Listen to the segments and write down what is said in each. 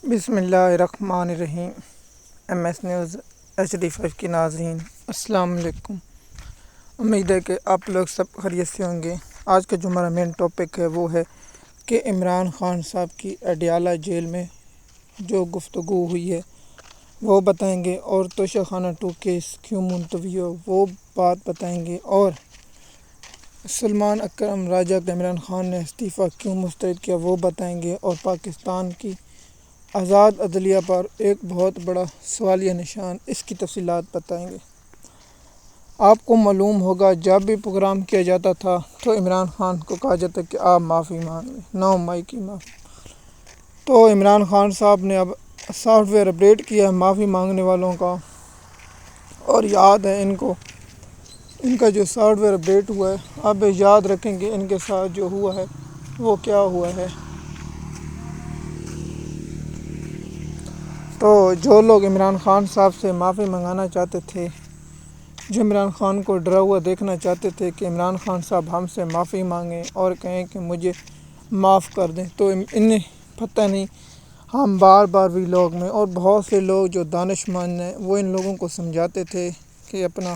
بسم اللہ الرحمن الرحیم۔ ایم ایس نیوز HD5 کی ناظرین السلام علیکم۔ امید ہے کہ آپ لوگ سب خیریت سے ہوں گے۔ آج کا جو ہمارا مین ٹاپک ہے وہ ہے کہ عمران خان صاحب کی اڈیالہ جیل میں جو گفتگو ہوئی ہے وہ بتائیں گے، اور توشہ خانہ 2 کیس کیوں ملتوی ہو وہ بات بتائیں گے، اور سلمان اکرم راجہ کا عمران خان نے استعفیٰ کیوں مسترد کیا وہ بتائیں گے، اور پاکستان کی آزاد عدلیہ پر ایک بہت بڑا سوالیہ نشان، اس کی تفصیلات بتائیں گے۔ آپ کو معلوم ہوگا جب بھی پروگرام کیا جاتا تھا تو عمران خان کو کہا جاتا کہ آپ معافی مانگ لیں، 9 مئی کی معافی۔ تو عمران خان صاحب نے اب سافٹ ویئر اپڈیٹ کیا ہے معافی مانگنے والوں کا، اور یاد ہے ان کا جو سافٹ ویئر اپڈیٹ ہوا ہے، اب یاد رکھیں کہ ان کے ساتھ جو ہوا ہے وہ کیا ہوا ہے۔ تو جو لوگ عمران خان صاحب سے معافی منگانا چاہتے تھے، جو عمران خان کو ڈرا ہوا دیکھنا چاہتے تھے کہ عمران خان صاحب ہم سے معافی مانگیں اور کہیں کہ مجھے معاف کر دیں، تو انہیں پتہ نہیں، ہم بار بار ویلاگ میں اور بہت سے لوگ جو دانش مند ہیں وہ ان لوگوں کو سمجھاتے تھے کہ اپنا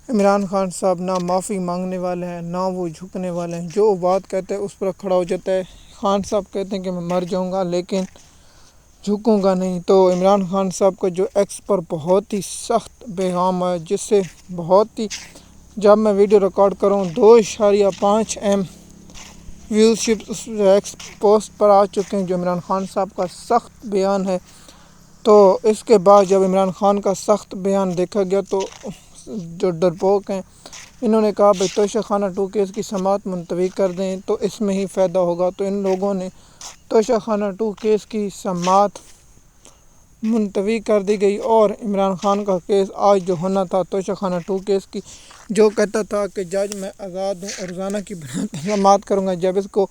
عمران خان صاحب نہ معافی مانگنے والے ہیں نہ وہ جھکنے والے ہیں، جو بات کہتے ہیں اس پر کھڑا ہو جاتا ہے۔ خان صاحب کہتے ہیں کہ میں مر جاؤں گا لیکن جھکوں گا نہیں۔ تو عمران خان صاحب کا جو ایکس پر بہت ہی سخت پیغام ہے، جس سے بہت ہی، جب میں ویڈیو ریکارڈ کروں 2.5 M ویوز شپ اس ایکس پوسٹ پر آ چکے ہیں جو عمران خان صاحب کا سخت بیان ہے۔ تو اس کے بعد جب عمران خان کا سخت بیان دیکھا گیا تو جو ڈرپوک ہیں انہوں نے کہا بھائی توشہ خانہ 2 کیس کی سماعت ملتوی کر دیں تو اس میں ہی فائدہ ہوگا۔ تو ان لوگوں نے توشہ خانہ 2 کیس کی سماعت ملتوی کر دی گئی، اور عمران خان کا کیس آج جو ہونا تھا توشہ خانہ 2 کیس کی، جو کہتا تھا کہ جج میں آزاد ہوں اور روزانہ کی بنا پر سماعت کروں گا، جب اس کو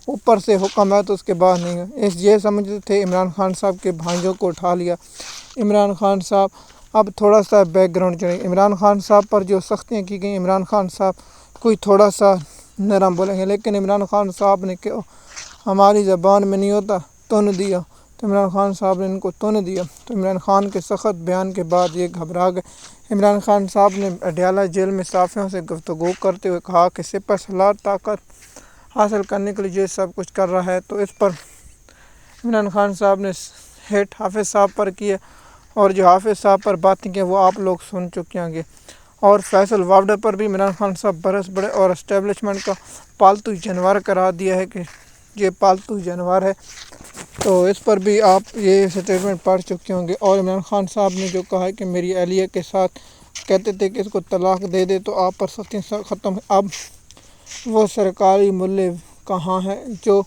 اوپر سے حکم ہے تو اس کے بعد نہیں ہے، یہ سمجھتے تھے عمران خان صاحب کے بھانجوں کو اٹھا لیا۔ عمران خان صاحب اب تھوڑا سا بیک گراؤنڈ چلیں، عمران خان صاحب پر جو سختیاں کی گئیں، عمران خان صاحب کوئی تھوڑا سا نرم بولیں گے، لیکن عمران خان صاحب نے کہ ہماری زبان میں نہیں ہوتا تن دیا، تو عمران خان صاحب نے ان کو تن دیا۔ تو عمران خان کے سخت بیان کے بعد یہ گھبرا گئے۔ عمران خان صاحب نے اڈیالہ جیل میں صحافیوں سے گفتگو کرتے ہوئے کہا کہ سپہ سالار طاقت حاصل کرنے کے لیے یہ سب کچھ کر رہا ہے۔ تو اس پر عمران خان صاحب نے ہیٹ حافظ صاحب پر کیے، اور جو حافظ صاحب پر باتیں کی وہ آپ لوگ سن چکے ہوں گے، اور فیصل وابڈے پر بھی عمران خان صاحب برس بڑے اور اسٹیبلشمنٹ کا پالتو جانور قرار دیا ہے کہ یہ پالتو جانور ہے۔ تو اس پر بھی آپ یہ سٹیٹمنٹ پڑھ چکے ہوں گے، اور عمران خان صاحب نے جو کہا ہے کہ میری اہلیہ کے ساتھ کہتے تھے کہ اس کو طلاق دے دے تو آپ پر سختیاں ختم۔ اب وہ سرکاری ملے کہاں ہیں جو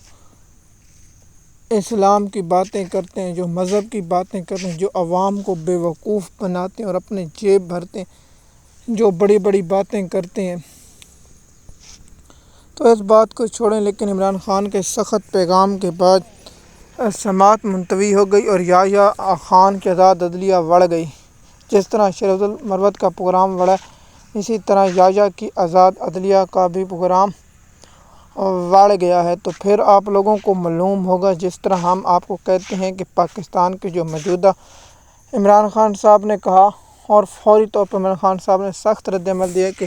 اسلام کی باتیں کرتے ہیں، جو مذہب کی باتیں کرتے ہیں، جو عوام کو بے وقوف بناتے ہیں اور اپنے جیب بھرتے ہیں، جو بڑی بڑی باتیں کرتے ہیں۔ تو اس بات کو چھوڑیں، لیکن عمران خان کے سخت پیغام کے بعد سماعت ملتوی ہو گئی اور یحییٰ خان کی آزاد عدلیہ بڑھ گئی۔ جس طرح شریعت المرود کا پروگرام بڑھا، اسی طرح یحییٰ کی آزاد عدلیہ کا بھی پروگرام بڑھ گیا ہے۔ تو پھر آپ لوگوں کو معلوم ہوگا، جس طرح ہم آپ کو کہتے ہیں کہ پاکستان کے جو موجودہ عمران خان صاحب نے کہا، اور فوری طور پر عمران خان صاحب نے سخت رد عمل دیا کہ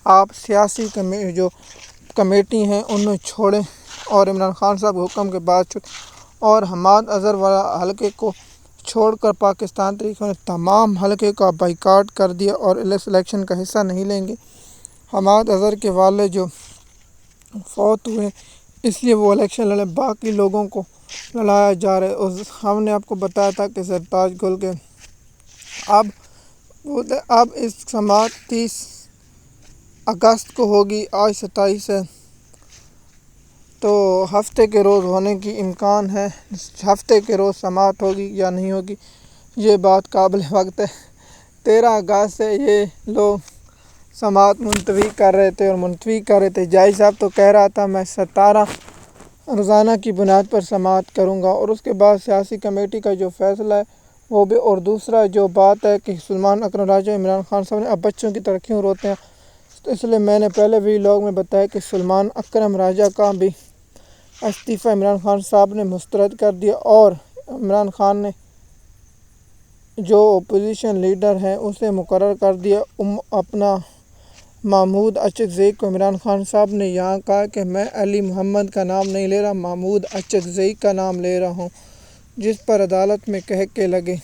آپ سیاسی جو کمیٹی ہیں انہیں چھوڑیں، اور عمران خان صاحب کے حکم کے بعد اور حماد اظہر والا حلقے کو چھوڑ کر پاکستان تحریک نے تمام حلقے کا بائیکاٹ کر دیا اور اس الیکشن کا حصہ نہیں لیں گے۔ حماد اظہر کے والد جو فوت ہوئے اس لیے وہ الیکشن لڑے، باقی لوگوں کو لڑایا جا رہا ہے۔ ہم نے آپ کو بتایا تھا کہ سرتاج گل کے اب اس سماعت 30 اگست کو ہوگی، آج 27 ہے، تو ہفتے کے روز ہونے کی امکان ہے۔ ہفتے کے روز سماعت ہوگی یا نہیں ہوگی یہ بات قابل وقت ہے۔ 13 اگست سے یہ لوگ سماعت ملتوی کر رہے تھے، جج صاحب تو کہہ رہا تھا میں 17 روزانہ کی بنیاد پر سماعت کروں گا، اور اس کے بعد سیاسی کمیٹی کا جو فیصلہ ہے وہ بھی۔ اور دوسرا جو بات ہے کہ سلمان اکرم راجہ عمران خان صاحب نے اب بچوں کی طرح کیوں روتے ہیں، تو اس لیے میں نے پہلے ویلاگ میں بتایا کہ سلمان اکرم راجہ کا بھی استعفیٰ عمران خان صاحب نے مسترد کر دیا، اور عمران خان نے جو اپوزیشن لیڈر ہے اسے مقرر کر دیا اپنا محمود اچکزئی کو۔ عمران خان صاحب نے یہاں کہا کہ میں علی محمد کا نام نہیں لے رہا، محمود اچکزئی کا نام لے رہا ہوں، جس پر عدالت میں کہے لگے۔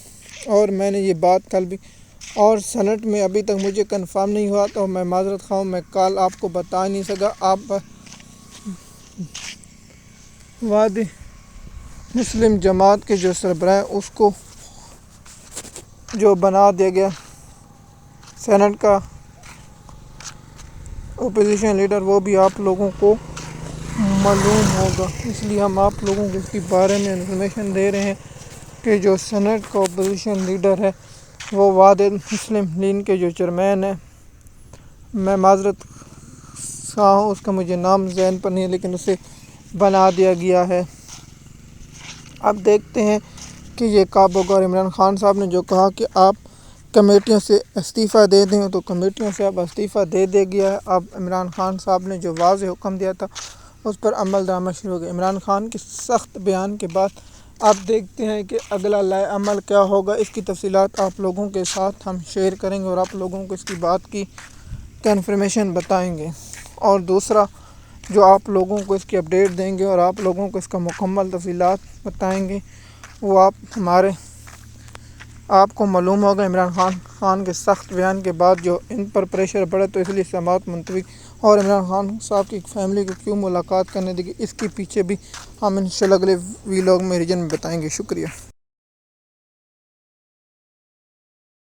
اور میں نے یہ بات کل بھی اور سینٹ میں ابھی تک مجھے کنفرم نہیں ہوا، تو میں معذرت خواہ ہوں، میں کل آپ کو بتا نہیں سکا۔ آپ وادی مسلم جماعت کے جو سربراہ ہیں اس کو جو بنا دیا گیا سینٹ کا اپوزیشن لیڈر، وہ بھی آپ لوگوں کو معلوم ہوگا، اس لیے ہم آپ لوگوں کو اس کے بارے میں انفارمیشن دے رہے ہیں کہ جو سینٹ کا اپوزیشن لیڈر ہے وہ وادی مسلم لیگ کے جو چیئرمین ہے، میں معذرت خواہ ہوں، اس کا مجھے نام ذہن پر نہیں ہے، لیکن اسے بنا دیا گیا ہے۔ اب دیکھتے ہیں کہ یہ کب ہوگا۔ اور عمران خان صاحب نے جو کہا کہ آپ کمیٹیوں سے استعفیٰ دے دیں، تو کمیٹیوں سے اب استعفیٰ دے گیا ہے۔ اب عمران خان صاحب نے جو واضح حکم دیا تھا اس پر عمل درآمد شروع ہو گیا۔ عمران خان کے سخت بیان کے بعد اب دیکھتے ہیں کہ اگلا لائحہ عمل کیا ہوگا۔ اس کی تفصیلات آپ لوگوں کے ساتھ ہم شیئر کریں گے اور آپ لوگوں کو اس کی بات کی کنفرمیشن بتائیں گے، اور دوسرا جو آپ لوگوں کو اس کی اپڈیٹ دیں گے اور آپ لوگوں کو اس کا مکمل تفصیلات بتائیں گے، وہ آپ کو معلوم ہوگا۔ عمران خان کے سخت بیان کے بعد جو ان پر پریشر بڑھا، تو اس لیے سماعت منتوی اور عمران خان صاحب کی فیملی کو کیوں ملاقات کرنے دے گی، اس کے پیچھے بھی ہم انشاءاللہ اگلے ویلاگ میں ریجن میں بتائیں گے۔ شکریہ۔